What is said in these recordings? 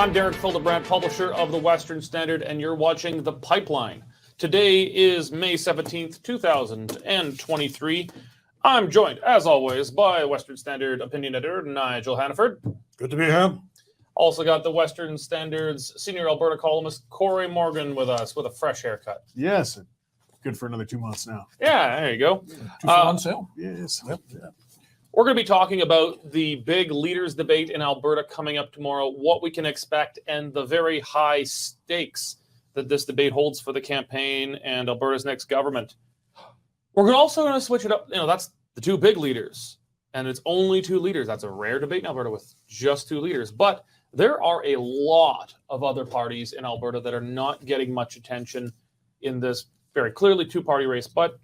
I'm Derek Fildebrandt, publisher of the Western Standard, and you're watching The Pipeline. Today is May 17th, 2023. I'm joined, as always, by Western Standard opinion editor Nigel Hannaford. Good to be here. Also got the Western Standard's senior Alberta columnist Cory Morgan with us with a fresh haircut. Yes, good for another 2 months now. Yeah, there you go. 2 for on sale. Yes. Yep. Yeah. We're going to be talking about the big leaders debate in Alberta coming up tomorrow, what we can expect, and the very high stakes that this debate holds for the campaign and Alberta's next government. We're also going to switch it up. That's the two big leaders, and it's only two leaders. That's a rare debate in Alberta with just two leaders. But there are a lot of other parties in Alberta that are not getting much attention in this very clearly two-party race. But,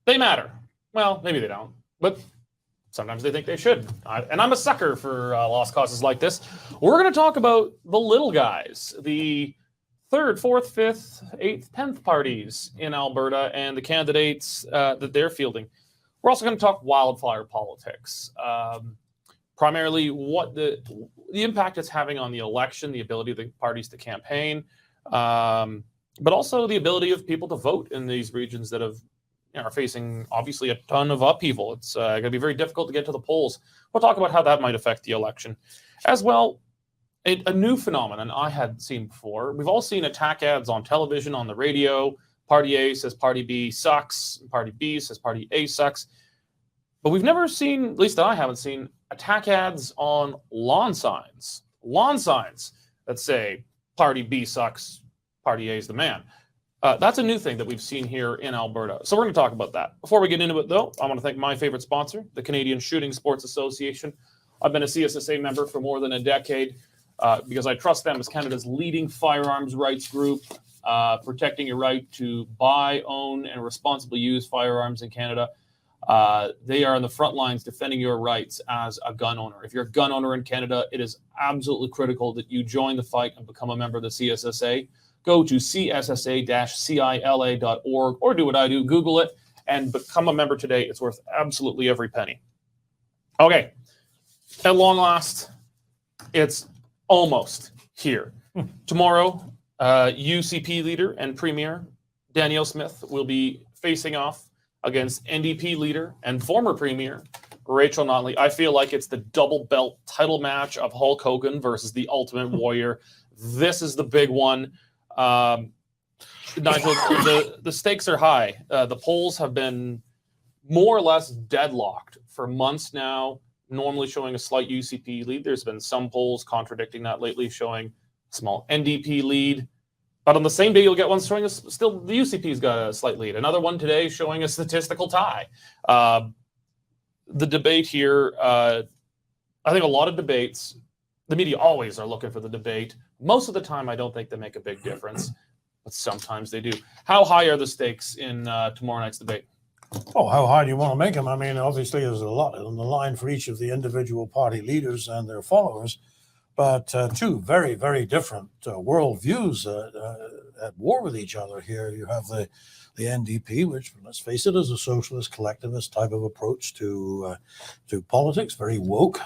they matter. Well, maybe they don't. But sometimes they think they should. And I'm a sucker for lost causes like this. We're going to talk about the little guys, the third, fourth, fifth, eighth, 10th parties in Alberta and the candidates that they're fielding. We're also going to talk wildfire politics, primarily what the impact it's having on the election, the ability of the parties to campaign, but also the ability of people to vote in these regions that are facing, obviously, a ton of upheaval. It's going to be very difficult to get to the polls. We'll talk about how that might affect the election. As well, a new phenomenon I hadn't seen before. We've all seen attack ads on television, on the radio. Party A says Party B sucks. Party B says Party A sucks. But we've never seen, at least I haven't seen, attack ads on lawn signs. Lawn signs that say Party B sucks, Party A is the man. That's a new thing that we've seen here in Alberta. So we're going to talk about that. Before we get into it, though, I want to thank my favorite sponsor, the Canadian Shooting Sports Association. I've been a CSSA member for more than a decade because I trust them as Canada's leading firearms rights group, protecting your right to buy, own, and responsibly use firearms in Canada. They are on the front lines defending your rights as a gun owner. If you're a gun owner in Canada, it is absolutely critical that you join the fight and become a member of the CSSA. Go to cssa-cila.org or do what I do, Google it, and become a member today. It's worth absolutely every penny. Okay, at long last, it's almost here. Tomorrow, UCP leader and premier Danielle Smith will be facing off against NDP leader and former premier Rachel Notley. I feel like it's the double belt title match of Hulk Hogan versus the Ultimate Warrior. This is the big one. Nigel, the stakes are high. The polls have been more or less deadlocked for months now, normally showing a slight UCP lead. There's been some polls contradicting that lately, showing a small NDP lead. But on the same day, you'll get one showing us still the UCP's got a slight lead. Another one today showing a statistical tie. The debate here, I think a lot of debates, the media always are looking for the debate. Most of the time, I don't think they make a big difference, but sometimes they do. How high are the stakes in tomorrow night's debate? Oh, how high do you want to make them? I mean, obviously, there's a lot on the line for each of the individual party leaders and their followers, but two very, very different worldviews at war with each other here. You have the NDP, which, let's face it, is a socialist collectivist type of approach to politics, very woke,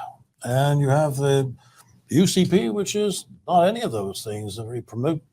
and you have the UCP, which is not any of those things. They're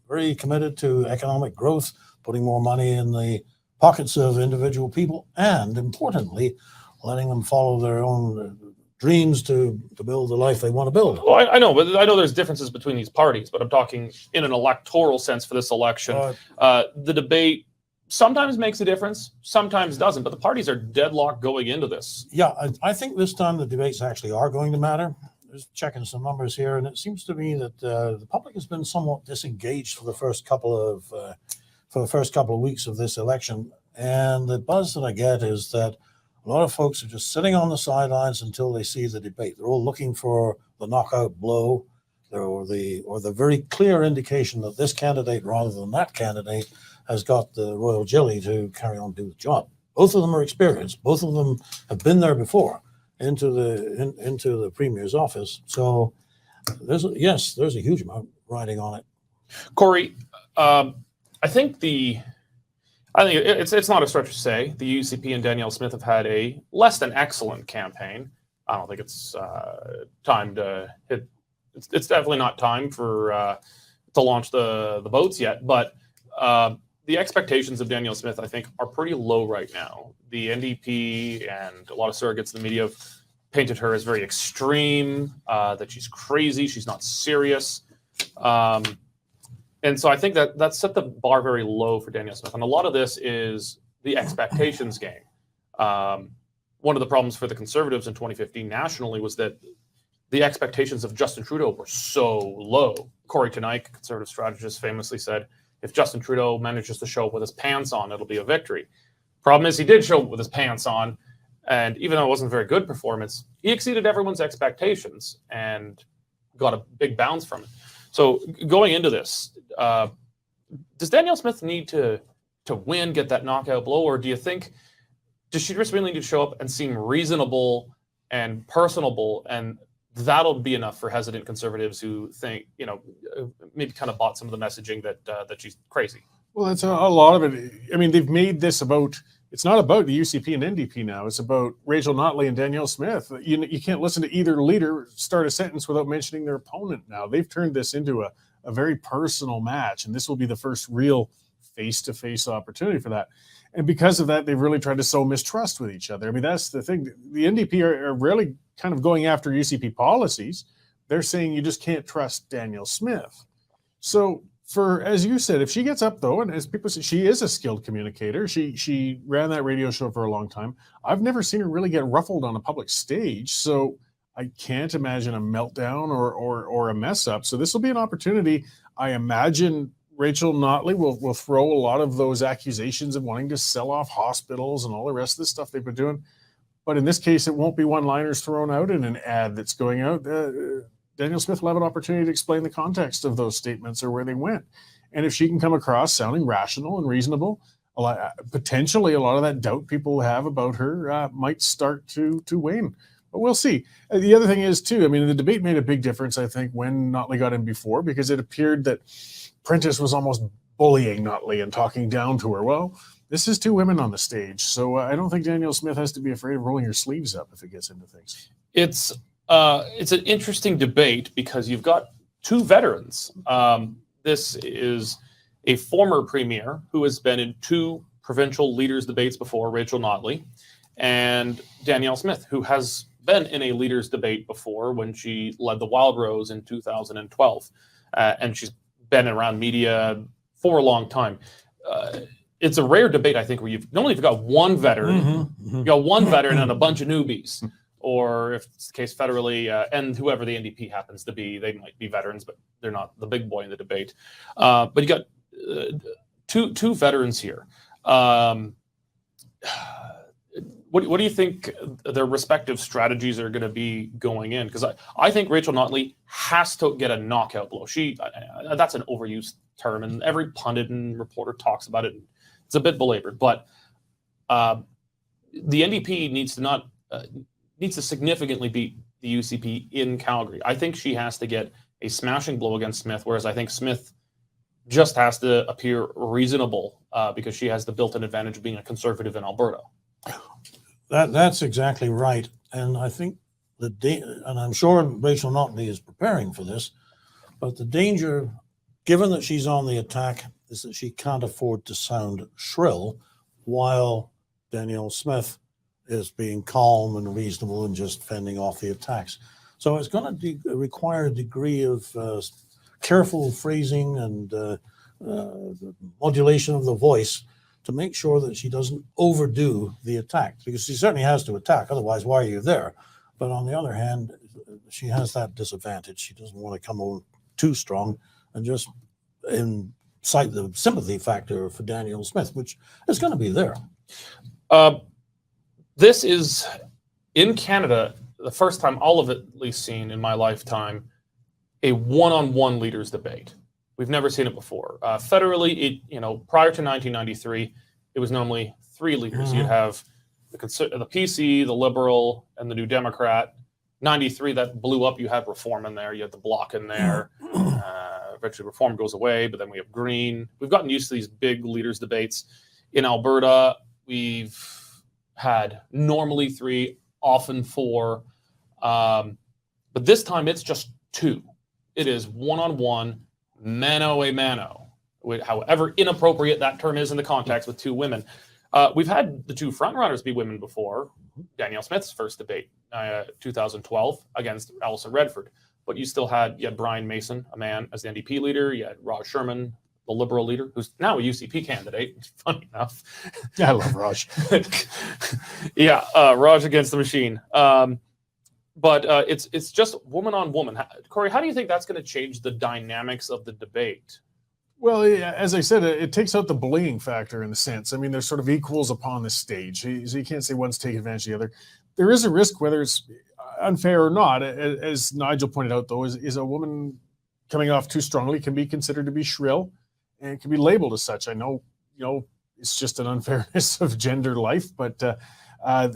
very committed to economic growth, putting more money in the pockets of individual people, and importantly, letting them follow their own dreams to build the life they want to build. Well, I know, but I know there's differences between these parties, but I'm talking in an electoral sense for this election. The debate sometimes makes a difference, sometimes doesn't, but the parties are deadlocked going into this. Yeah, I think this time the debates actually are going to matter. Just checking some numbers here, and it seems to me that the public has been somewhat disengaged for the first couple of weeks of this election. And the buzz that I get is that a lot of folks are just sitting on the sidelines until they see the debate. They're all looking for the knockout blow, or the very clear indication that this candidate rather than that candidate has got the royal jelly to carry on do the job. Both of them are experienced. Both of them have been there before. Into the premier's office. So there's a huge amount riding on it. Cory, I think it's not a stretch to say the UCP and Danielle Smith have had a less than excellent campaign. I don't think it's time to hit it's definitely not time for to launch the boats yet, but the expectations of Danielle Smith, I think, are pretty low right now. The NDP and a lot of surrogates in the media have painted her as very extreme, that she's crazy, she's not serious. And so I think that set the bar very low for Danielle Smith. And a lot of this is the expectations game. One of the problems for the Conservatives in 2015 nationally was that the expectations of Justin Trudeau were so low. Corey Tenike, Conservative strategist, famously said, if Justin Trudeau manages to show up with his pants on, it'll be a victory. Problem is, he did show up with his pants on, and even though it wasn't a very good performance, he exceeded everyone's expectations and got a big bounce from it. So going into this, does Danielle Smith need to win, get that knockout blow, or do you think, does she just really need to show up and seem reasonable and personable, and that'll be enough for hesitant Conservatives who think, maybe kind of bought some of the messaging that she's crazy? Well, that's a lot of it. I mean, they've made this about, it's not about the UCP and NDP now. It's about Rachel Notley and Danielle Smith. You can't listen to either leader start a sentence without mentioning their opponent now. They've turned this into a very personal match, and this will be the first real face-to-face opportunity for that. And because of that, they've really tried to sow mistrust with each other. I mean, that's the thing. The NDP are really kind of going after UCP policies. They're saying you just can't trust Danielle Smith. So as you said, if she gets up though, and as people say, she is a skilled communicator. She ran that radio show for a long time. I've never seen her really get ruffled on a public stage. So I can't imagine a meltdown or a mess up. So this will be an opportunity. I imagine Rachel Notley will throw a lot of those accusations of wanting to sell off hospitals and all the rest of the stuff they've been doing. But in this case, it won't be one-liners thrown out in an ad that's going out. Danielle Smith will have an opportunity to explain the context of those statements or where they went. And if she can come across sounding rational and reasonable, potentially a lot of that doubt people have about her might start to wane. But we'll see. The other thing is, too, I mean, the debate made a big difference, I think, when Notley got in before, because it appeared that Prentice was almost bullying Notley and talking down to her. Well, this is two women on the stage, so I don't think Danielle Smith has to be afraid of rolling her sleeves up if it gets into things. It's an interesting debate because you've got two veterans. This is a former premier who has been in two provincial leaders debates before, Rachel Notley, and Danielle Smith, who has been in a leaders debate before when she led the Wild Rose in 2012, and she's been around media for a long time. It's a rare debate, I think, where you've got one veteran, you've got one veteran and a bunch of newbies, or if it's the case federally, and whoever the NDP happens to be, they might be veterans, but they're not the big boy in the debate. But you got two veterans here. What do you think their respective strategies are going to be going in? Because I think Rachel Notley has to get a knockout blow. That's an overused term, and every pundit and reporter talks about it. It's a bit belabored, but the NDP needs to significantly beat the UCP in Calgary. I think she has to get a smashing blow against Smith, whereas I think Smith just has to appear reasonable because she has the built-in advantage of being a Conservative in Alberta. That's exactly right. And I think and I'm sure Rachel Notley is preparing for this, but the danger, given that she's on the attack, is that she can't afford to sound shrill while Danielle Smith is being calm and reasonable and just fending off the attacks. So it's going to require a degree of careful phrasing and modulation of the voice to make sure that she doesn't overdo the attack, because she certainly has to attack. Otherwise, why are you there? But on the other hand, she has that disadvantage. She doesn't want to come on too strong and just incite the sympathy factor for Danielle Smith, which is going to be there. This is, in Canada, the first time I'll have at least seen in my lifetime a one-on-one leaders debate. We've never seen it before. Federally, prior to 1993, it was normally three leaders. You'd have the PC, the Liberal, and the New Democrat. 93, that blew up. You had Reform in there. You had the Bloc in there. Eventually, Reform goes away, but then we have Green. We've gotten used to these big leaders debates. In Alberta, we've had normally three, often four. But this time, it's just two. It is one-on-one, mano a mano, however inappropriate that term is in the context with two women. We've had the two frontrunners be women before. Danielle Smith's first debate, 2012, against Alison Redford. But you had Brian Mason, a man, as the NDP leader. You had Raj Sherman, the Liberal leader, who's now a UCP candidate, funny enough. Yeah, I love Raj. Yeah, Raj against the machine. But it's just woman on woman. Cory, how do you think that's going to change the dynamics of the debate? Well, as I said, it takes out the bullying factor in the sense. I mean, they're sort of equals upon the stage. So you can't say one's taking advantage of the other. There is a risk, whether it's unfair or not, as Nigel pointed out, though, is a woman coming off too strongly can be considered to be shrill and can be labeled as such. I know, it's just an unfairness of gender life, but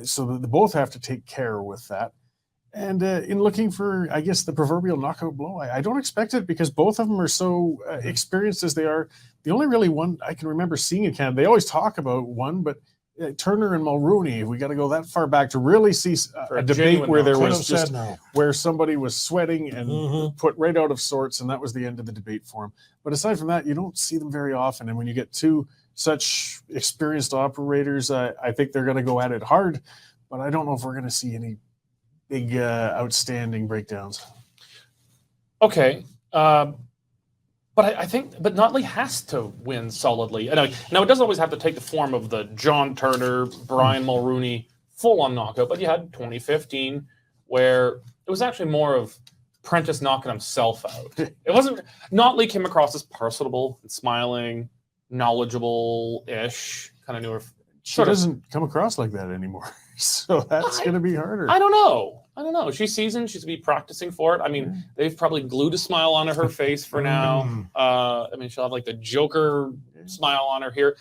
so they both have to take care with that. And in looking for, I guess, the proverbial knockout blow, I don't expect it because both of them are so experienced as they are. The only really one I can remember seeing in Canada, they always talk about one, but Turner and Mulrooney, we got to go that far back to really see a debate where there was just where somebody was sweating and put right out of sorts, and that was the end of the debate for him. But aside from that, you don't see them very often. And when you get two such experienced operators, I think they're going to go at it hard, but I don't know if we're going to see any big outstanding breakdowns. Okay. But I think Notley has to win solidly. Now, it doesn't always have to take the form of the John Turner, Brian Mulrooney full-on knockout, but you had 2015 where it was actually more of Prentice knocking himself out. It wasn't, Notley came across as personable and smiling, knowledgeable-ish, kind of newer. She doesn't come across like that anymore. So that's going to be harder. I don't know. She's seasoned. She's going to be practicing for it. I mean, they've probably glued a smile onto her face for now. She'll have like the Joker smile on her here.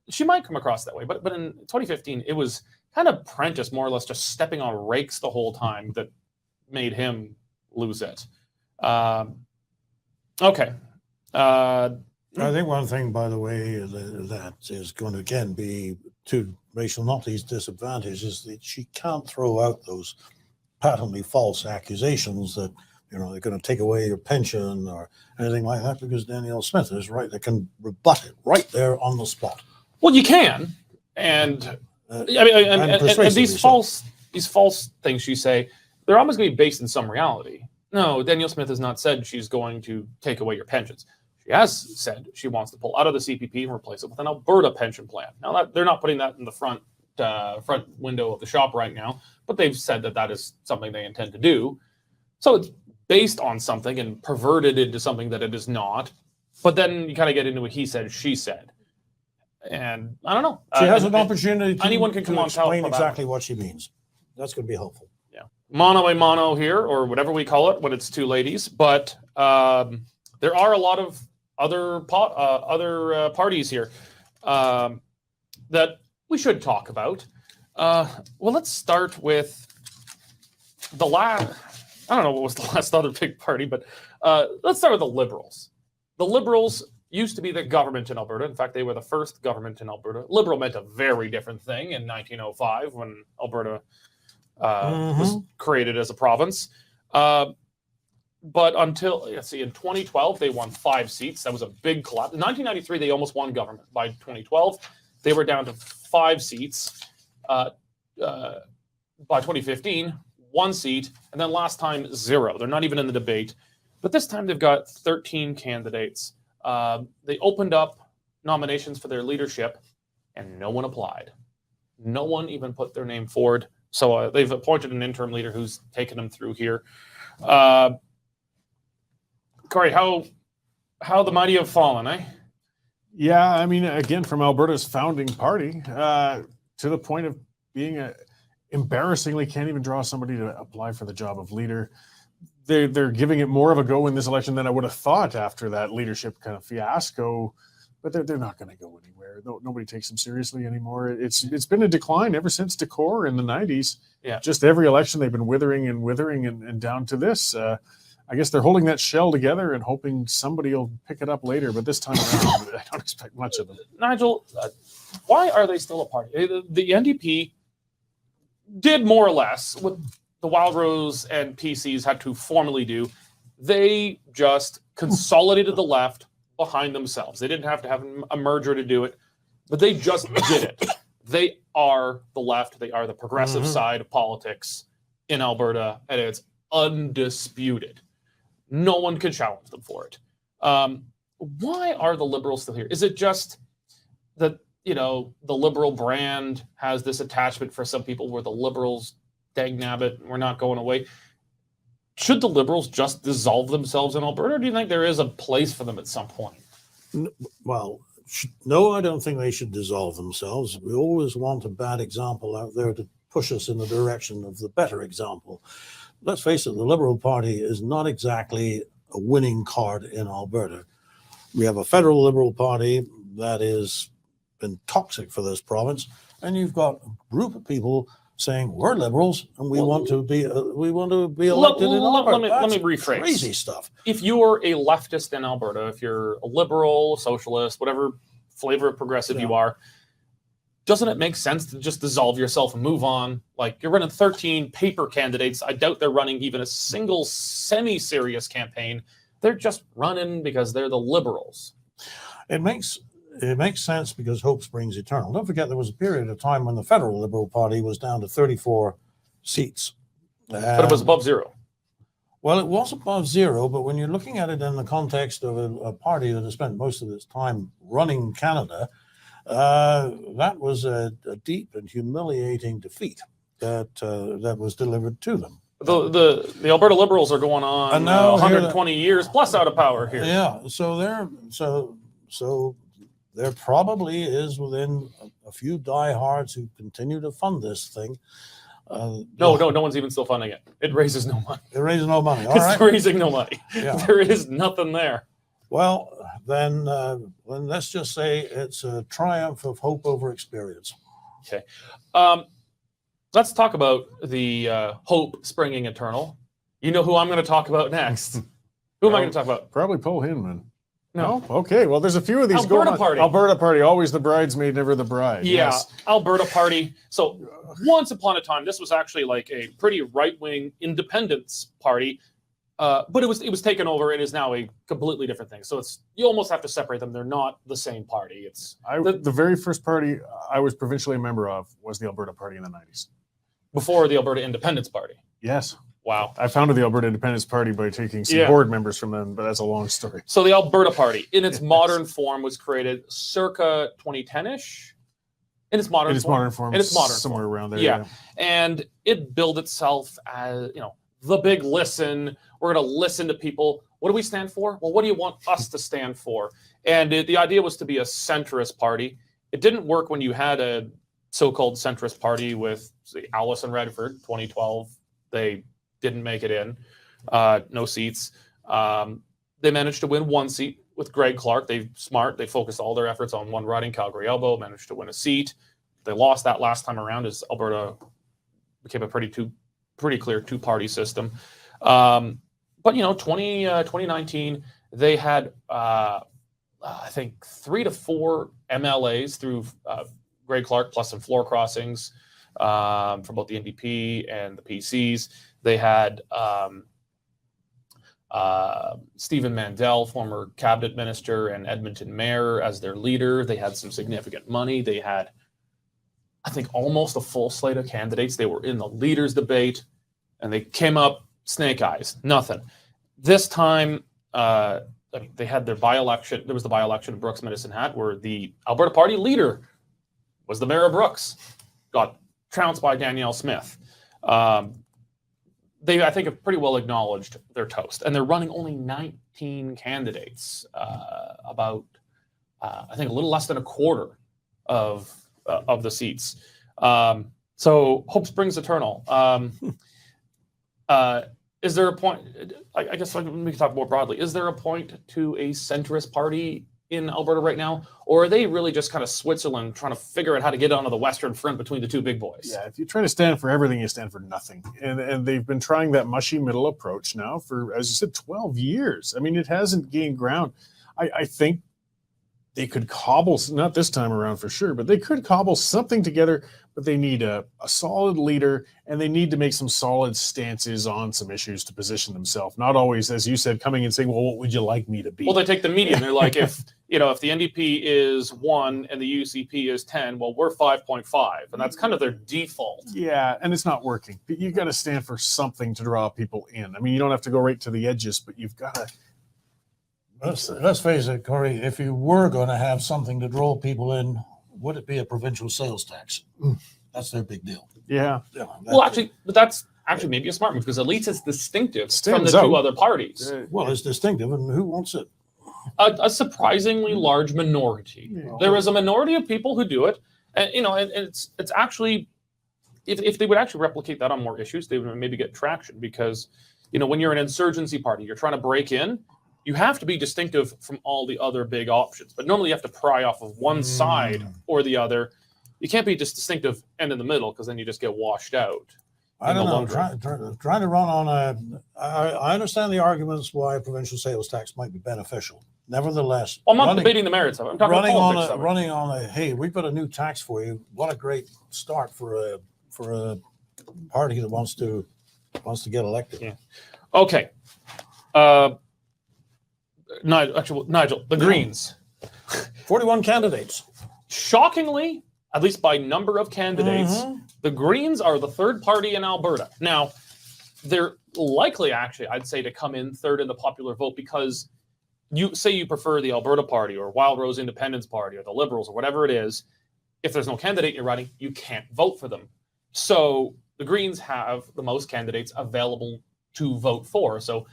She might come across that way. But in 2015, it was kind of Prentice more or less just stepping on rakes the whole time that made him lose it. Okay. I think one thing, by the way, that is going to again be to Rachel Notley's disadvantage is that she can't throw out those patently false accusations that they're going to take away your pension or anything like that, because Danielle Smith is right; they can rebut it right there on the spot. Well, you can, and these false things you say, they're almost going to be based in some reality. No, Danielle Smith has not said she's going to take away your pensions. She has said she wants to pull out of the CPP and replace it with an Alberta pension plan. Now, they're not putting that in the front window of the shop right now, but they've said that is something they intend to do. So it's based on something and perverted into something that it is not. But then you kind of get into a he said, she said. And I don't know. She has an opportunity anyone can come on explain exactly what she means. That's going to be helpful. Yeah. Mono a mono here, or whatever we call it when it's two ladies. But there are a lot of other parties here that we should talk about. Well, let's start with the last. I don't know what was the last other big party, but let's start with the Liberals. The Liberals used to be the government in Alberta. In fact, they were the first government in Alberta. Liberal meant a very different thing in 1905 when Alberta was created as a province. But until, in 2012, they won 5 seats. That was a big collapse. In 1993, they almost won government. By 2012, they were down to 5 seats. By 2015, 1 seat. And then last time, 0. They're not even in the debate. But this time, they've got 13 candidates. They opened up nominations for their leadership, and no one applied. No one even put their name forward. So they've appointed an interim leader who's taken them through here. Cory, how the mighty have fallen, eh? Yeah, I mean, again, from Alberta's founding party to the point of being embarrassingly can't even draw somebody to apply for the job of leader. They're giving it more of a go in this election than I would have thought after that leadership kind of fiasco. But they're not going to go anywhere. Nobody takes them seriously anymore. It's been a decline ever since Decor in the 90s. Yeah. Just every election they've been withering and down to this. I guess they're holding that shell together and hoping somebody will pick it up later. But this time around, I don't expect much of them. Nigel, why are they still a party? The NDP did more or less what the Wild Rose and PCs had to formally do. They just consolidated the left behind themselves. They didn't have to have a merger to do it, but they just did it. They are the left. They are the progressive side of politics in Alberta, and it's undisputed. No one can challenge them for it. Why are the Liberals still here? Is it just that, you know, the Liberal brand has this attachment for some people where the Liberals, dang nabbit, we're not going away? Should the Liberals just dissolve themselves in Alberta, or do you think there is a place for them at some point? Well, no, I don't think they should dissolve themselves. We always want a bad example out there to push us in the direction of the better example. Let's face it, the Liberal Party is not exactly a winning card in Alberta. We have a federal Liberal Party that has been toxic for this province, and you've got a group of people saying we're Liberals and we want to be elected in Alberta. Let me rephrase. Crazy stuff. If you're a leftist in Alberta, if you're a liberal, socialist, whatever flavor of progressive you are, doesn't it make sense to just dissolve yourself and move on? Like, you're running 13 paper candidates. I doubt they're running even a single semi-serious campaign. They're just running because they're the Liberals. It makes sense because hope springs eternal. Don't forget there was a period of time when the federal Liberal Party was down to 34 seats. But it was above zero. Well, it was above zero, but when you're looking at it in the context of a party that has spent most of its time running Canada, that was a deep and humiliating defeat that was delivered to them. The Alberta Liberals are going on 120 years plus out of power here. Yeah, so there probably is within a few diehards who continue to fund this thing. No one's even still funding it. It raises no money. It raises no money. All it's right. raising no money. Yeah. There is nothing there. Well, then let's just say it's a triumph of hope over experience. Okay. Let's talk about the hope springing eternal. You know who I'm going to talk about next. Who am I going to talk about? Probably Paul Hinman. No. Okay. Well, there's a few of these Alberta going on. Party. Alberta Party, always the bridesmaid, never the bride. Yeah, Yes. Alberta Party. So once upon a time, this was actually like a pretty right-wing independence party, but it was taken over. It is now a completely different thing. So you almost have to separate them. They're not the same party. The very first party I was provincially a member of was the Alberta Party in the 90s. Before the Alberta Independence Party. Yes. Wow. I founded the Alberta Independence Party by taking some board members from them, but that's a long story. So the Alberta Party, in its modern form, was created circa 2010-ish. In its modern form, somewhere around there. Yeah. And it billed itself as, the big listen. We're going to listen to people. What do we stand for? Well, what do you want us to stand for? And the idea was to be a centrist party. It didn't work when you had a so-called centrist party with, say, Alison Redford, 2012. They didn't make it in. No seats. They managed to win one seat with Greg Clark. They focused all their efforts on one riding, Calgary Elbow, managed to win a seat. They lost that last time around as Alberta became a pretty clear two-party system. But 2019, they had I think 3 to 4 MLAs through Greg Clark, plus some floor crossings from both the NDP and the PCs. They had Stephen Mandel, former cabinet minister and Edmonton mayor, as their leader. They had some significant money. They had, I think, almost a full slate of candidates. They were in the leaders debate, and they came up snake eyes, nothing. This time, they had their by-election. There was the by-election of Brooks Medicine Hat, where the Alberta Party leader was the mayor of Brooks, got trounced by Danielle Smith. They, I think, have pretty well acknowledged their toast, and they're running only 19 candidates, about I think a little less than a quarter of the seats. So hope springs eternal. Is there a point? I guess we can talk more broadly. Is there a point to a centrist party in Alberta right now, or are they really just kind of Switzerland trying to figure out how to get onto the Western Front between the two big boys? Yeah, if you're trying to stand for everything, you stand for nothing. And they've been trying that mushy middle approach now for, as you said, 12 years. I mean, it hasn't gained ground. I think they could cobble, not this time around for sure, but they could cobble something together. But they need a solid leader, and they need to make some solid stances on some issues to position themselves. Not always, as you said, coming and saying, well, what would you like me to be? Well, they take the median. They're like, if the NDP is 1 and the UCP is 10, well, we're 5.5. And that's kind of their default. Yeah, and it's not working. But you got to stand for something to draw people in. I mean, you don't have to go right to the edges, but you've got to. Let's face it, Corey, if you were going to have something to draw people in, would it be a provincial sales tax? That's their big deal. Yeah. Well, actually, but that's actually maybe a smart move because at least it's distinctive from the Stands two out. other parties. Well, it's distinctive, and who wants it? A surprisingly large minority. Yeah. There is a minority of people who do it, and and it's actually, if they would actually replicate that on more issues, they would maybe get traction because, when you're an insurgency party, you're trying to break in. You have to be distinctive from all the other big options, but normally you have to pry off of one side or the other. You can't be just distinctive and in the middle because then you just get washed out. I don't know. Trying to run on I understand the arguments why a provincial sales tax might be beneficial. Nevertheless, Well, I'm not debating the merits of it. I'm talking about politics. running on a hey, we've got a new tax for you. What a great start for a party that wants to get elected. Yeah. Okay. Nigel, the Greens. 41 candidates. Shockingly, at least by number of candidates, the Greens are the third party in Alberta. Now, they're likely, actually, I'd say, to come in third in the popular vote because you say you prefer the Alberta Party or Wild Rose Independence Party or the Liberals or whatever it is. If there's no candidate you're running, you can't vote for them. So the Greens have the most candidates available to vote for. So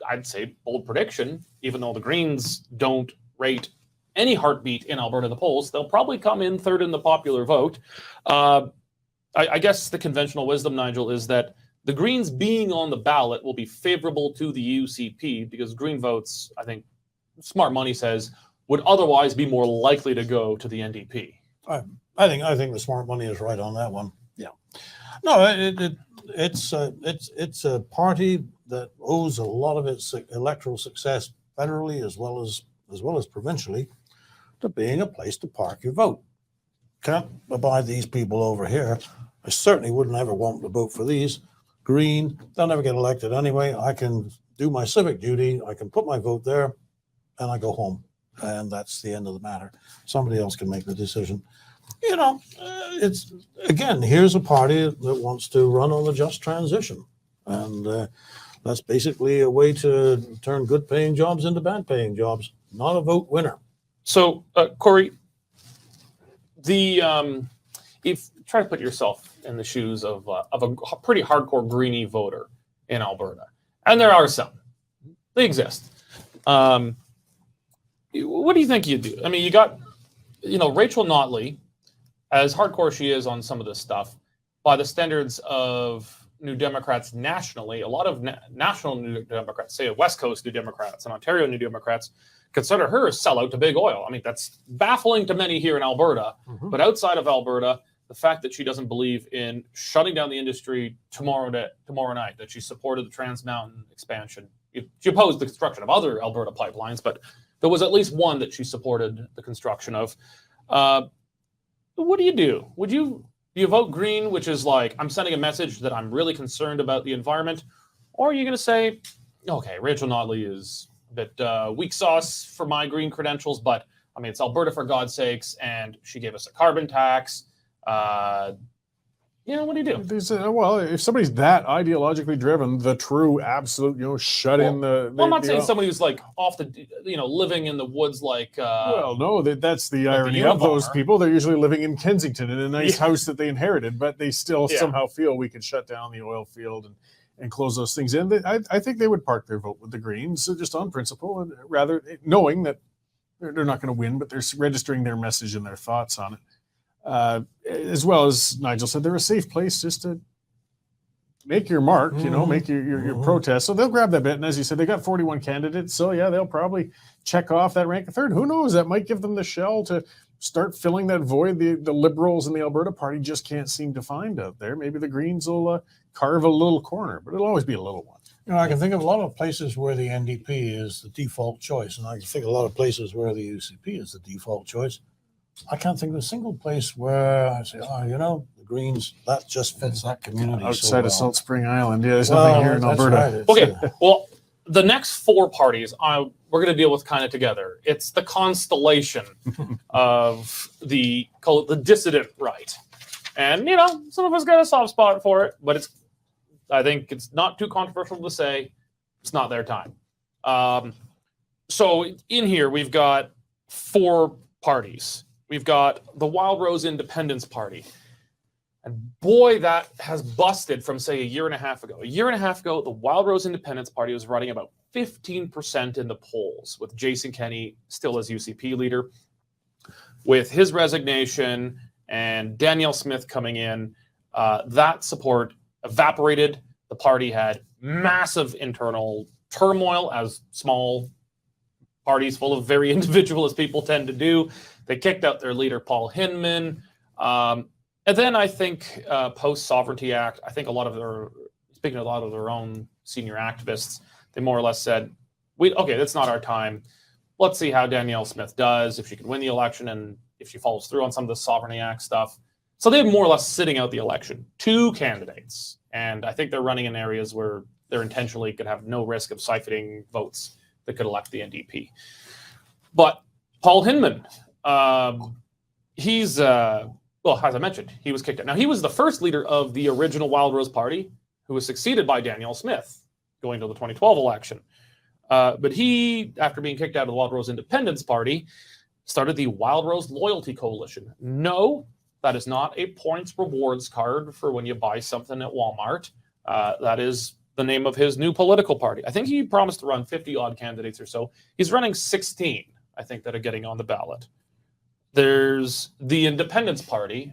I'd say bold prediction, even though the Greens don't rate any heartbeat in Alberta in the polls, they'll probably come in third in the popular vote. I guess the conventional wisdom, Nigel, is that the Greens being on the ballot will be favorable to the UCP because Green votes, I think, smart money says, would otherwise be more likely to go to the NDP. I think the smart money is right on that one. Yeah. No, it's a party that owes a lot of its electoral success federally as well as provincially to being a place to park your vote. Can't abide these people over here. I certainly wouldn't ever want to vote for these. Green, they'll never get elected anyway. I can do my civic duty. I can put my vote there and I go home. And that's the end of the matter. Somebody else can make the decision. It's, again, here's a party that wants to run on a just transition. And that's basically a way to turn good paying jobs into bad paying jobs, not a vote winner. So, Corey, if try to put yourself in the shoes of a pretty hardcore Greenie voter in Alberta, and there are some, they exist. What do you think you do? I mean, you got, Rachel Notley, as hardcore she is on some of this stuff, by the standards of New Democrats nationally, a lot of national New Democrats, say West Coast New Democrats and Ontario New Democrats, consider her a sellout to big oil. I mean, that's baffling to many here in Alberta, but outside of Alberta, the fact that she doesn't believe in shutting down the industry tomorrow night, that she supported the Trans Mountain expansion. She opposed the construction of other Alberta pipelines, but there was at least one that she supported the construction of. What do you do? Do you vote Green, which is like, I'm sending a message that I'm really concerned about the environment? Or are you going to say, okay, Rachel Notley is a bit weak sauce for my Green credentials, but I mean, it's Alberta for God's sakes, and she gave us a carbon tax. What do you do? Well, if somebody's that ideologically driven, the true, absolute, shut in the. Well, I'm not saying somebody who's like off the, living in the woods like. Well, no, that's the irony of those people. They're usually living in Kensington in a nice house that they inherited, but they still somehow feel we could shut down the oil field and close those things in. I think they would park their vote with the Greens, just on principle, and rather knowing that they're not going to win, but they're registering their message and their thoughts on it. As well as Nigel said, they're a safe place just to make your mark, make your protest. So they'll grab that bit. And as you said, they got 41 candidates. So yeah, they'll probably check off that rank of third. Who knows? That might give them the shell to start filling that void the Liberals and the Alberta Party just can't seem to find out there. Maybe the Greens will carve a little corner, but it'll always be a little one. You know, I can think of a lot of places where the NDP is the default choice, and I can think of a lot of places where the UCP is the default choice. I can't think of a single place where I say, oh, you know, the Greens, that just fits that community Outside so of Salt Spring Island. Yeah, there's well. nothing here in That's Alberta. right. It's, Okay, well, the next four parties we're going to deal with kind of together. It's the constellation of call it the dissident right. And, you know, some of us got a soft spot for it, but I think it's not too controversial to say it's not their time. So in here, we've got four parties. We've got the Wild Rose Independence Party. And boy, that has busted from, say, a year and a half ago. A year and a half ago, the Wild Rose Independence Party was running about 15% in the polls, with Jason Kenney still as UCP leader. With his resignation and Danielle Smith coming in, that support evaporated. The party had massive internal turmoil, as small parties full of very individualist people tend to do. They kicked out their leader, Paul Hinman. And then I think post-Sovereignty Act, I think speaking to a lot of their own senior activists, they more or less said, okay, that's not our time. Let's see how Danielle Smith does, if she can win the election and if she follows through on some of the Sovereignty Act stuff. So they're more or less sitting out the election. Two candidates. And I think they're running in areas where they're intentionally could have no risk of siphoning votes that could elect the NDP. But Paul Hinman, he's, well, as I mentioned, he was kicked out. Now, he was the first leader of the original Wild Rose Party, who was succeeded by Danielle Smith going to the 2012 election. But he, after being kicked out of the Wild Rose Independence Party, started the Wild Rose Loyalty Coalition. No, that is not a points rewards card for when you buy something at Walmart. That is the name of his new political party. I think he promised to run 50-odd candidates or so. He's running 16, I think, that are getting on the ballot. There's the Independence Party.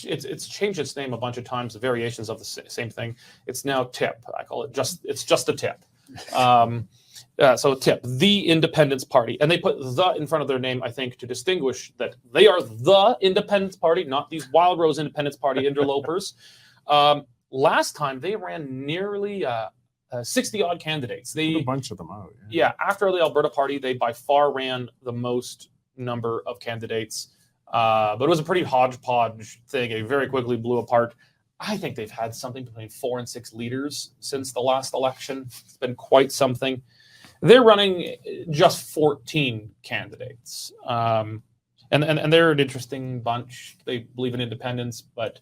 It's changed its name a bunch of times, the variations of the same thing. It's now TIP. I call it it's just a TIP. So TIP, the Independence Party. And they put the in front of their name, I think, to distinguish that they are the Independence Party, not these Wild Rose Independence Party interlopers. Last time, they ran nearly 60-odd candidates. They a bunch of them out. Yeah, after the Alberta Party, they by far ran the most number of candidates. But it was a pretty hodgepodge thing. It very quickly blew apart. I think they've had something between 4 and 6 leaders since the last election. It's been quite something. They're running just 14 candidates. And they're an interesting bunch. They believe in independence, but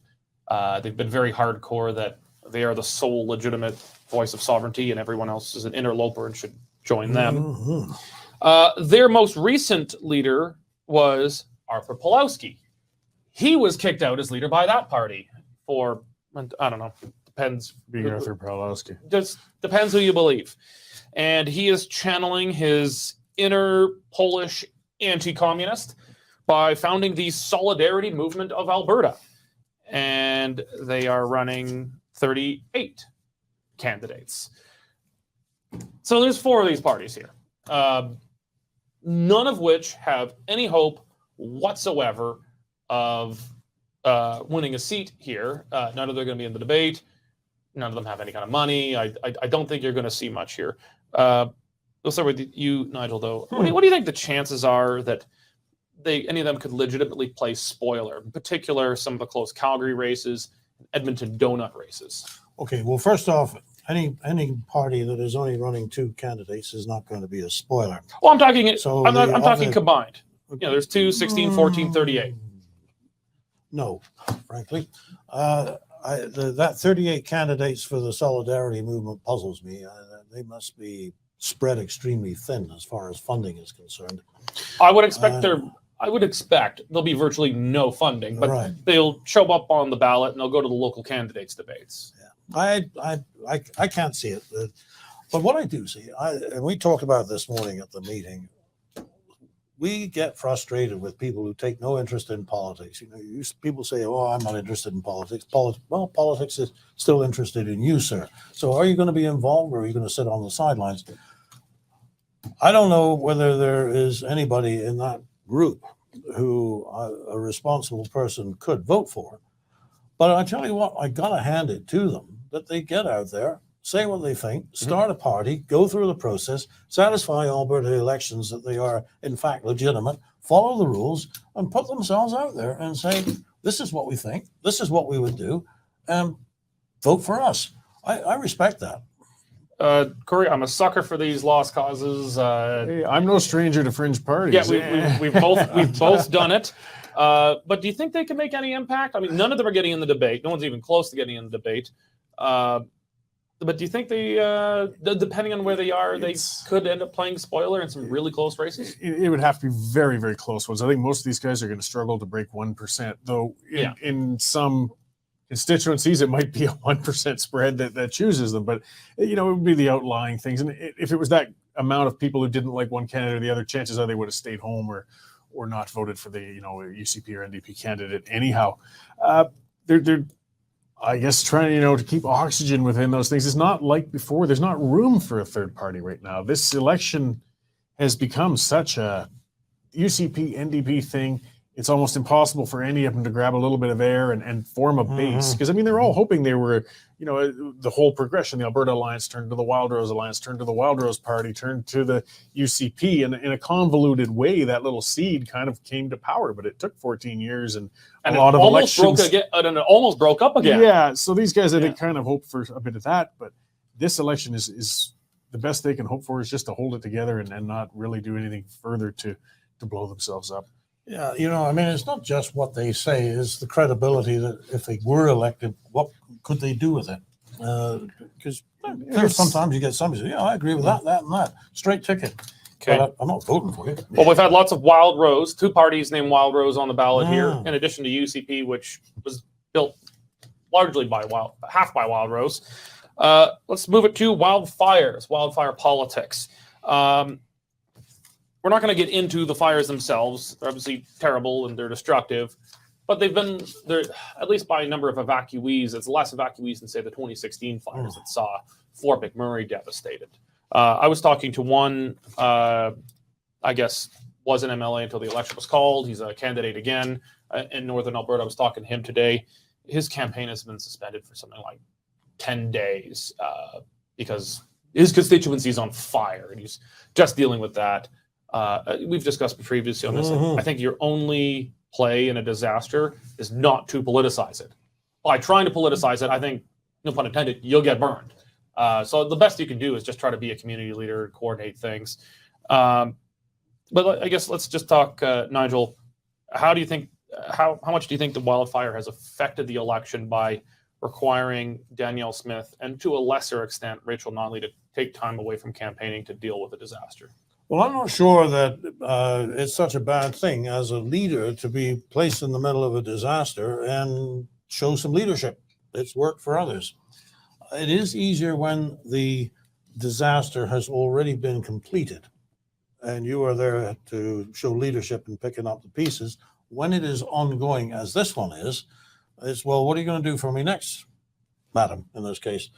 they've been very hardcore that they are the sole legitimate voice of sovereignty and everyone else is an interloper and should join them. Mm-hmm. Their most recent leader was Arthur Pawlowski. He was kicked out as leader by that party for, I don't know, depends. Being Arthur Pawlowski. Just depends who you believe. And he is channeling his inner Polish anti-communist by founding the Solidarity Movement of Alberta. And they are running 38 candidates. So there's 4 of these parties here. None of which have any hope whatsoever of winning a seat here. None of them are going to be in the debate. None of them have any kind of money. I don't think you're going to see much here. We'll start with you, Nigel, though. What do you think the chances are that any of them could legitimately play spoiler? In particular, some of the close Calgary races, Edmonton donut races. Okay, well, first off, any party that is only running 2 candidates is not going to be a spoiler. Well, I'm talking. So I'm talking combined. You know, there's 2, 16, 14, 38. No, frankly, that 38 candidates for the Solidarity Movement puzzles me. They must be spread extremely thin as far as funding is concerned. I would expect there'll be virtually no funding, but right. They'll show up on the ballot and they'll go to the local candidates debates. Yeah. I can't see it, but what I do see, and we talked about this morning at the meeting. We get frustrated with people who take no interest in politics. You know, people say, "Oh, I'm not interested in politics." Well, politics is still interested in you, sir. So, are you going to be involved, or are you going to sit on the sidelines? I don't know whether there is anybody in that group who a responsible person could vote for. But I tell you what, I got to hand it to them that they get out there say what they think, start a party, go through the process, satisfy Alberta elections that they are in fact legitimate, follow the rules, and put themselves out there and say, this is what we think, this is what we would do, vote for us. I respect that. Cory, I'm a sucker for these lost causes. Hey, I'm no stranger to fringe parties. Yeah, we've both done it. But do you think they can make any impact? I mean, none of them are getting in the debate. No one's even close to getting in the debate. But do you think they, depending on where they are, they could end up playing spoiler in some really close races? It would have to be very, very close ones. I think most of these guys are going to struggle to break 1%, though in some constituencies, it might be a 1% spread that chooses them. But, it would be the outlying things. And if it was that amount of people who didn't like one candidate or the other, chances are they would have stayed home or not voted for the, UCP or NDP candidate anyhow. They're I guess trying, to keep oxygen within those things. It's not like before. There's not room for a third party right now. This election has become such a UCP, NDP thing. It's almost impossible for any of them to grab a little bit of air and form a base. Because, they're all hoping they were, the whole progression. The Alberta Alliance turned to the Wildrose Alliance, turned to the Wildrose Party, turned to the UCP. And in a convoluted way, that little seed kind of came to power. But it took 14 years and a lot of elections. And it almost broke up again. Yeah, so these guys, I think, kind of hope for a bit of that. But this election is the best they can hope for is just to hold it together and not really do anything further to blow themselves up. Yeah, it's not just what they say, it's the credibility that if they were elected, what could they do with it? Because sometimes you get somebody say, I agree with that, and that. Straight ticket. Okay. But I'm not voting for you. Well, we've had lots of Wild Rose, 2 parties named Wild Rose on the ballot here, in addition to UCP, which was built largely half by Wild Rose. Let's move it to Wildfires, Wildfire Politics. We're not going to get into the fires themselves. They're obviously terrible and they're destructive, but they're at least by a number of evacuees. It's less evacuees than, say, the 2016 fires that saw Fort McMurray devastated. I was talking to one, I guess, was an MLA until the election was called. He's a candidate again in Northern Alberta. I was talking to him today. His campaign has been suspended for something like 10 days because his constituency is on fire and he's just dealing with that. We've discussed previously on this. I think your only play in a disaster is not to politicize it. By trying to politicize it, I think, no pun intended, you'll get burned. So the best you can do is just try to be a community leader, coordinate things. But I guess let's just talk, Nigel. How much do you think the wildfire has affected the election by requiring Danielle Smith and to a lesser extent Rachel Notley to take time away from campaigning to deal with a disaster? Well, I'm not sure that it's such a bad thing as a leader to be placed in the middle of a disaster and show some leadership. It's worked for others. It is easier when the disaster has already been completed and you are there to show leadership in picking up the pieces. When it is ongoing, as this one is, it's, well, what are you going to do for me next, madam, in this case?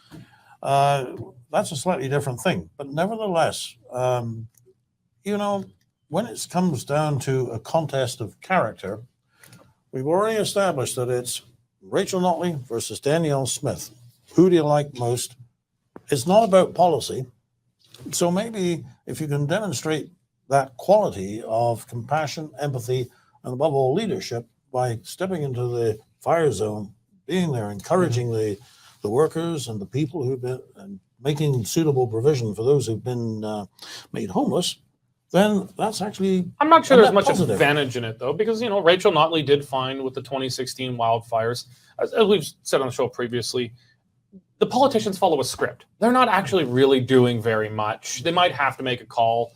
That's a slightly different thing. But nevertheless, when it comes down to a contest of character, we've already established that it's Rachel Notley versus Danielle Smith. Who do you like most? It's not about policy. So maybe if you can demonstrate that quality of compassion, empathy, and above all leadership by stepping into the fire zone, being there, encouraging the workers and the people who've been and making suitable provision for those who've been made homeless, then that's actually... I'm not sure there's much advantage in it, though, because, Rachel Notley did fine with the 2016 wildfires. As we've said on the show previously, the politicians follow a script. They're not actually really doing very much. They might have to make a call.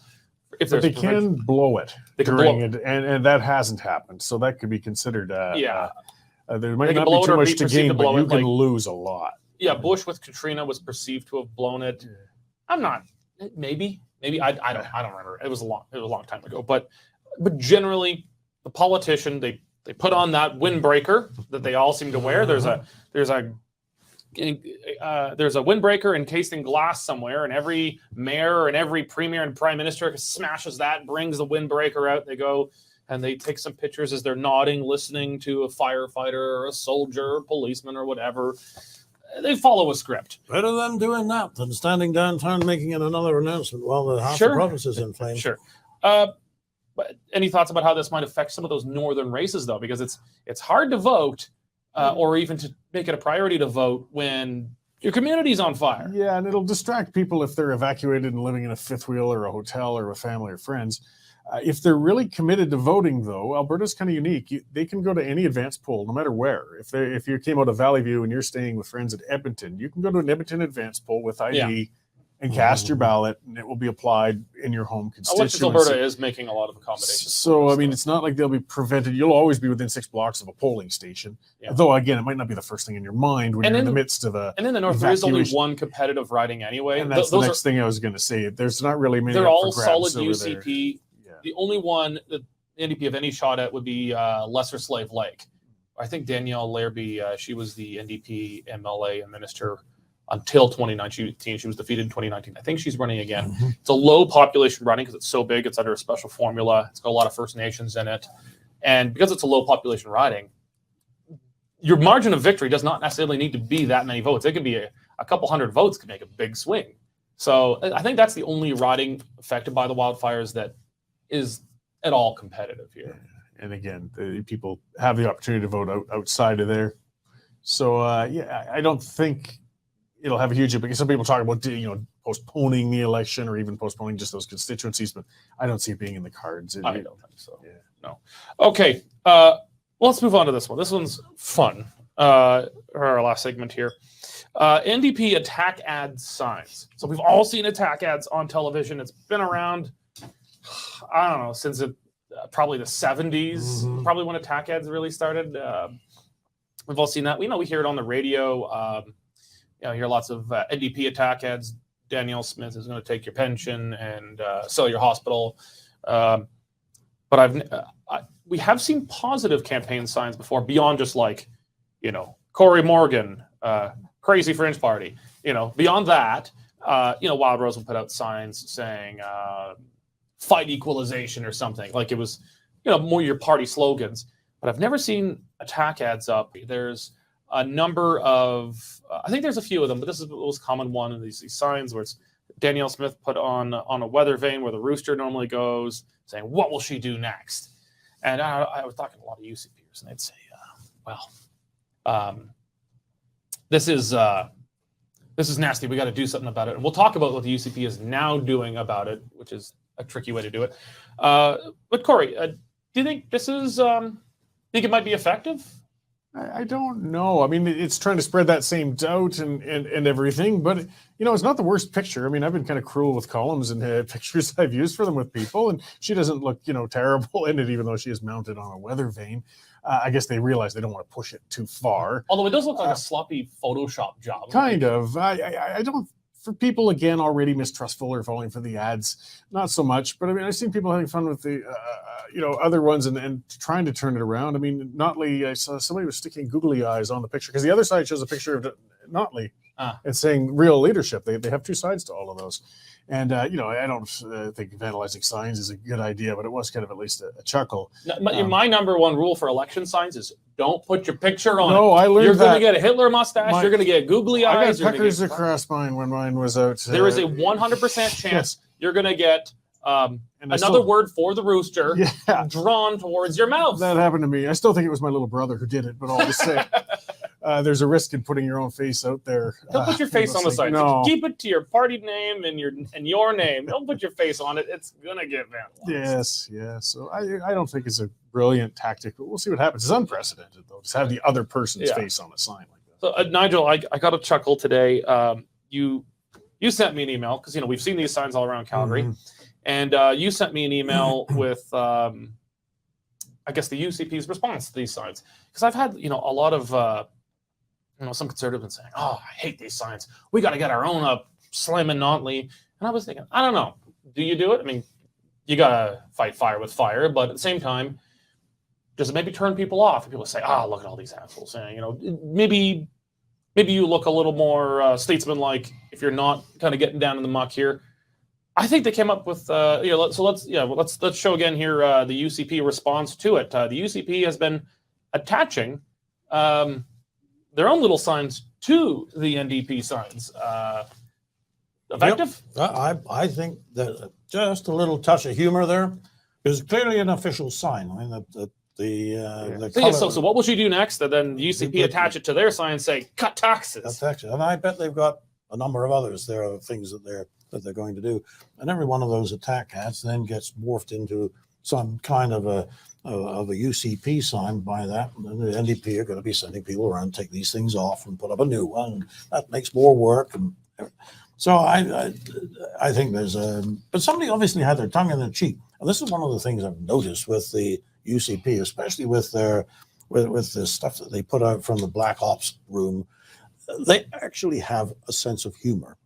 But they can blow it during it, and that hasn't happened. So that could be considered... there might not be too much to gain, but you can lose a lot. Yeah, Bush with Katrina was perceived to have blown it. I'm not... Maybe I don't remember. It was a long time ago. But generally, the politician they put on that windbreaker that they all seem to wear. There's a windbreaker encased in glass somewhere, and every mayor and every premier and prime minister smashes that, brings the windbreaker out. They go and they take some pictures as they're nodding, listening to a firefighter or a soldier or policeman or whatever. they follow a script. Better them doing that than standing downtown making another announcement while the half the province is in flames. Sure. But any thoughts about how this might affect some of those northern races, though? Because it's hard to vote or even to make it a priority to vote when your community's on fire. Yeah, and it'll distract people if they're evacuated and living in a fifth wheel or a hotel or a family or friends. If they're really committed to voting, though, Alberta's kind of unique. They can go to any advance poll, no matter where. If you came out of Valley View and you're staying with friends at Edmonton, you can go to an Edmonton advance poll with ID and cast your ballot, and it will be applied in your home constituency. Alberta is making a lot of accommodations. So, I mean, it's not like they'll be prevented. You'll always be within 6 blocks of a polling station. Yeah. Though, again, it might not be the first thing in your mind when you're in the midst of a. And in the north, there is only one competitive riding anyway. And that's the next thing I was going to say. There's not really many. They're all solid UCP. Yeah. The only one that the NDP have any shot at would be Lesser Slave Lake. I think Danielle Larrabee, she was the NDP MLA and minister until 2019. She was defeated in 2019. I think she's running again. Mm-hmm. It's a low population running because it's so big. It's under a special formula. It's got a lot of First Nations in it. And because it's a low population riding, your margin of victory does not necessarily need to be that many votes. It could be a couple hundred votes could make a big swing. So I think that's the only riding affected by the wildfires that is at all competitive here. And again, people have the opportunity to vote outside of there. So, I don't think it'll have a huge impact. Some people talk about, postponing the election or even postponing just those constituencies, but I don't see it being in the cards. I don't think so. Yeah. No. Okay. Let's move on to this one. This one's fun. Our last segment here. NDP Attack Ad Signs. So we've all seen attack ads on television. It's been around, I don't know, since probably the 70s, probably when attack ads really started. We've all seen that. We hear it on the radio. You hear lots of NDP attack ads. Danielle Smith is going to take your pension and sell your hospital. But we have seen positive campaign signs before, beyond just Cory Morgan, crazy fringe party. Beyond that, Wild Rose will put out signs saying fight equalization or something. Like it was, more your party slogans. But I've never seen attack ads up. There's a number of, I think there's a few of them, but this is the most common one of these signs where it's Danielle Smith put on a weather vane where the rooster normally goes, saying, "What will she do next?" And I was talking to a lot of UCPers, and they'd say, this is nasty. We got to do something about it. And we'll talk about what the UCP is now doing about it, which is a tricky way to do it. But Cory, do you think this is, think it might be effective? I don't know. I mean, it's trying to spread that same doubt and everything, but it's not the worst picture. I mean, I've been kind of cruel with columns and pictures I've used for them with people, and she doesn't look, terrible in it, even though she is mounted on a weather vane. I guess they realize they don't want to push it too far. Although it does look like a sloppy Photoshop job. Kind of. I don't. For people, again, already mistrustful or falling for the ads, not so much. But I mean, I've seen people having fun with the, other ones and trying to turn it around. I mean, Notley, I saw somebody was sticking googly eyes on the picture because the other side shows a picture of Notley and saying real leadership. They have two sides to all of those. And, I don't think vandalizing signs is a good idea, but it was kind of at least a chuckle. My number one rule for election signs is don't put your picture on it. I learned You're going to get a Hitler mustache. You're going to get googly eyes. I got peckers across mine when mine was out. There is a 100% chance you're going to get another word for the rooster drawn towards your mouth. That happened to me. I still think it was my little brother who did it, but all the same. There's a risk in putting your own face out there. Don't put your face on the side. No. Keep it to your party name and your name. Don't put your face on it. It's gonna get vandalized. Yes. So I don't think it's a brilliant tactic, but we'll see what happens. It's unprecedented though. Just have the other person's face on a sign like that. So Nigel, I got a chuckle today. You sent me an email because we've seen these signs all around Calgary, and you sent me an email with I guess the UCP's response to these signs, because I've had a lot of some conservatives saying, "Oh, I hate these signs. We got to get our own up, slamming Notley." And I was thinking, I don't know. Do you do it? I mean, you got to fight fire with fire, but at the same time, does it maybe turn people off? And people say, look at all these assholes saying, maybe you look a little more statesman-like if you're not kind of getting down in the muck here. I think they came up with, let's show again here the UCP response to it. The UCP has been attaching their own little signs to the NDP signs. Effective? Yep. I think that just a little touch of humor there is clearly an official sign. I mean, the color, So what will she do next? And then UCP attach it to their sign and say, cut taxes. And I bet they've got a number of others. There are things that they're going to do. And every one of those attack ads then gets morphed into some kind of a UCP sign by that. And the NDP are going to be sending people around, take these things off and put up a new one. That makes more work. And so I think there's but somebody obviously had their tongue in their cheek. And this is one of the things I've noticed with the UCP, especially with the stuff that they put out from the Black Ops room. They actually have a sense of humor.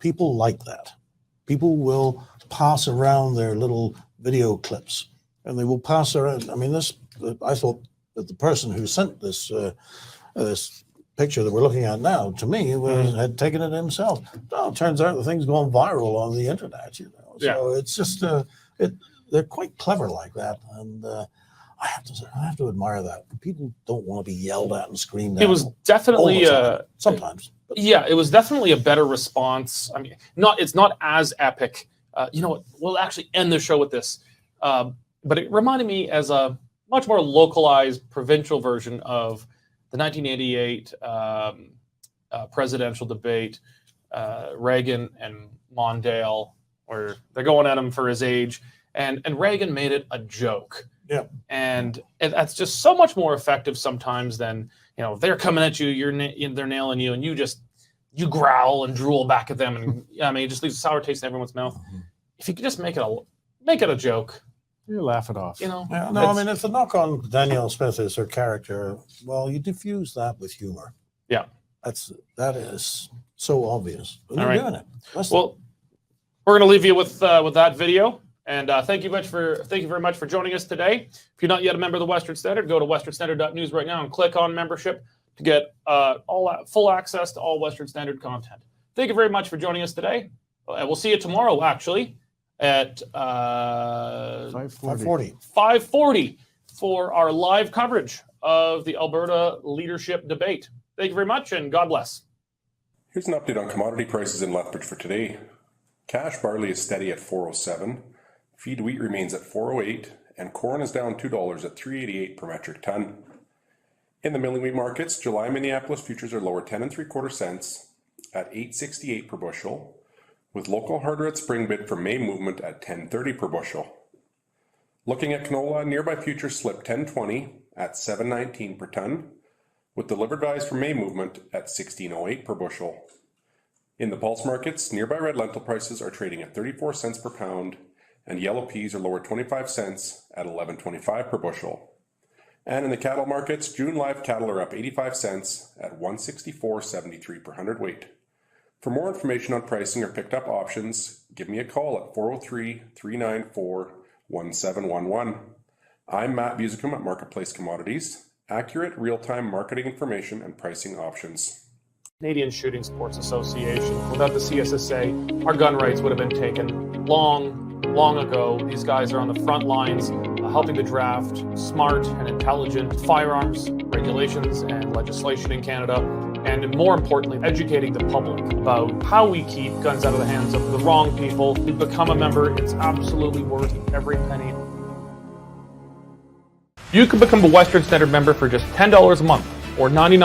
People like that. People will pass around their little video clips, and they will pass around. I mean, I thought that the person who sent this this picture that we're looking at now, to me, had taken it himself. No, it turns out the thing's going viral on the internet. So it's just they're quite clever like that, and I have to admire that. People don't want to be yelled at and screamed at. It was definitely sometimes. It was definitely a better response. I mean, it's not as epic. You know what? We'll actually end the show with this. But it reminded me as a much more localized provincial version of the 1988 presidential debate, Reagan and Mondale, where they're going at him for his age, and Reagan made it a joke. Yeah, and that's just so much more effective sometimes than, they're coming at you, they're nailing you, and you growl and drool back at them, and it just leaves a sour taste in everyone's mouth. Mm-hmm. If you could just make it a joke, you laugh it off. Yeah, no, I mean, if the knock on Danielle Smith is her character, well, you diffuse that with humor. Yeah, that is so obvious. All right. Doing it. Well, we're going to leave you with that video. And thank you very much for joining us today. If you're not yet a member of the Western Standard, go to westernstandard.news right now and click on membership to get full access to all Western Standard content. Thank you very much for joining us today. We'll see you tomorrow, actually, at 5:40 for our live coverage of the Alberta leadership debate. Thank you very much, and God bless. Here's an update on commodity prices in Lethbridge for today. Cash barley is steady at $4.07. Feed wheat remains at $4.08, and corn is down $2 at $3.88 per metric ton. In the milling wheat markets, July Minneapolis futures are lower 10 3/4 cents at $8.68 per bushel, with local hard red spring bid for May movement at $10.30 per bushel. Looking at canola, nearby futures slip 10.20 at $7.19 per ton, with delivered values for May movement at $16.08 per bushel. In the pulse markets, nearby red lentil prices are trading at 34 cents per pound, and yellow peas are lower 25 cents at $11.25 per bushel. And in the cattle markets, June live cattle are up 85 cents at $164.73 per hundredweight. For more information on pricing or picked up options, give me a call at 403-394-1711. I'm Matt Busicum at Marketplace Commodities, accurate real-time marketing information and pricing options. Canadian Shooting Sports Association. Without the CSSA, our gun rights would have been taken long ago. These guys are on the front lines helping to draft smart and intelligent firearms regulations and legislation in Canada, and more importantly, educating the public about how we keep guns out of the hands of the wrong people. To become a member, it's absolutely worth every penny. You can become a Western Standard member for just $10 a month or $99